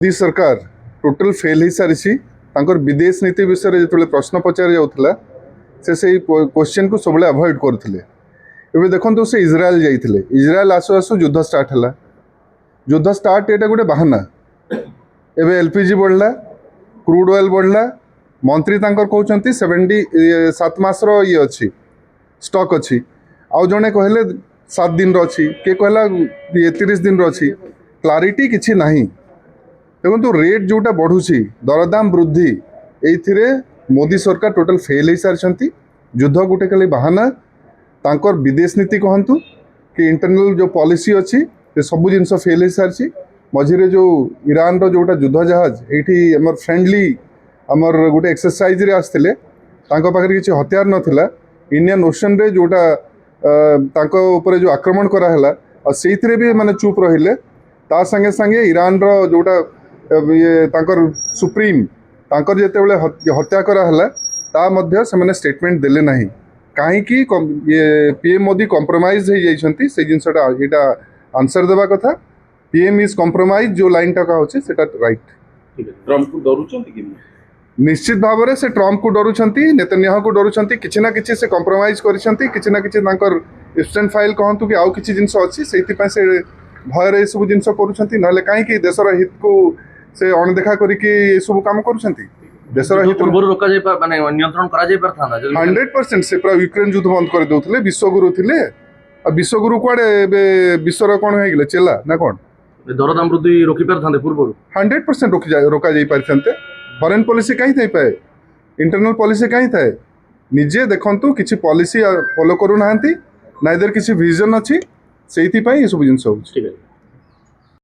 मोदी सरकार total fail हो सारी विदेश नीति विषय जो प्रश्न पचार जाऊला से क्वेश्चन को सब अवॉइड करते। एवं देखो से इज्राएल जाइए, इज्राएल आसु आसु युद्ध स्टार्ट है। युद्ध स्टार्ट यहाँ गोटे बाहाना। एवं एलपीजी बढ़ला, क्रूड ऑयल बढ़ला, मंत्री कहते 7 मास ये अच्छी स्टॉक अच्छी, आउ जड़े कहले 7 दिन रही, किए कहला 30 दिन रही। क्लारिटी किसी ना। देखो रेट जोटा बढ़ुची, दरदाम वृद्धि, ये मोदी सरकार टोटल फेल हो सारी। युद्ध गोटे खाली बाहाना। तांकर विदेश नीति कहतु कि इंटरनल जो पॉलिसी अच्छी से सब जिनस फेल हो सारी। मझे जो ईरान रो जोटा युद्ध जहाज ये आमर फ्रेंडली आमर गोटे एक्सरसाइज रे आसते पाखे किसी हथियार नाला। इंडियन ओशन रे जोटा ऊपर जो आक्रमण कराला से भी माने चुप रहिले। ता संगे संगे ईरान रो जोटा ये तांकर सुप्रीम तांकर जेतेबेले हत्या कराला ता मध्य से स्टेटमेंट देले नहीं। कहीं ये पीएम मोदी कॉम्प्रोमाइज हो जाइछंती से जिनसटा एटा आंसर देबा कथा। पीएम इज कॉम्प्रोमाइज जो लाइन टा कहउछि सेटा राइट। ठीक है, ट्रम्प को डरुचंती कि निश्चित भाव में से ट्रम्प को डरुचंती, नेतन्याहू को डरुचंती। किछि ना किछि से कॉम्प्रोमाइज करिसंती, किछि ना किछि तांकर ईस्टर्न फाइल कहतु कि आउ किछि जिंस अछि सेति पय से भयर ए सब जिंस करूछंती। नले काहे कि देशर हित को से अणदेखा करिकि ए सब काम करूछंती। देशर हित पूर्व रोका जाय माने नियंत्रण करा जाय परथा ना 100% से पूरा यूक्रेन युद्ध बंद कर दउथले। विश्वगुरु थिले आ विश्वगुरु कोडे विश्वर कोन हो गेले चेला ना कोन दरदाम वृद्धि रोकी परथांते पूर्व 100% रोका जाई पारथांते। फॉरेन पॉलिसी कहीं थाई पाए, इंटरनल पॉलिसी कहीं थाए। निजे देखंतु किछि पॉलिसी फॉलो करू नाहंती, नाइदर किछि विजन अछि, सेहिति पय ए सब जिंस होछि। ठीक है।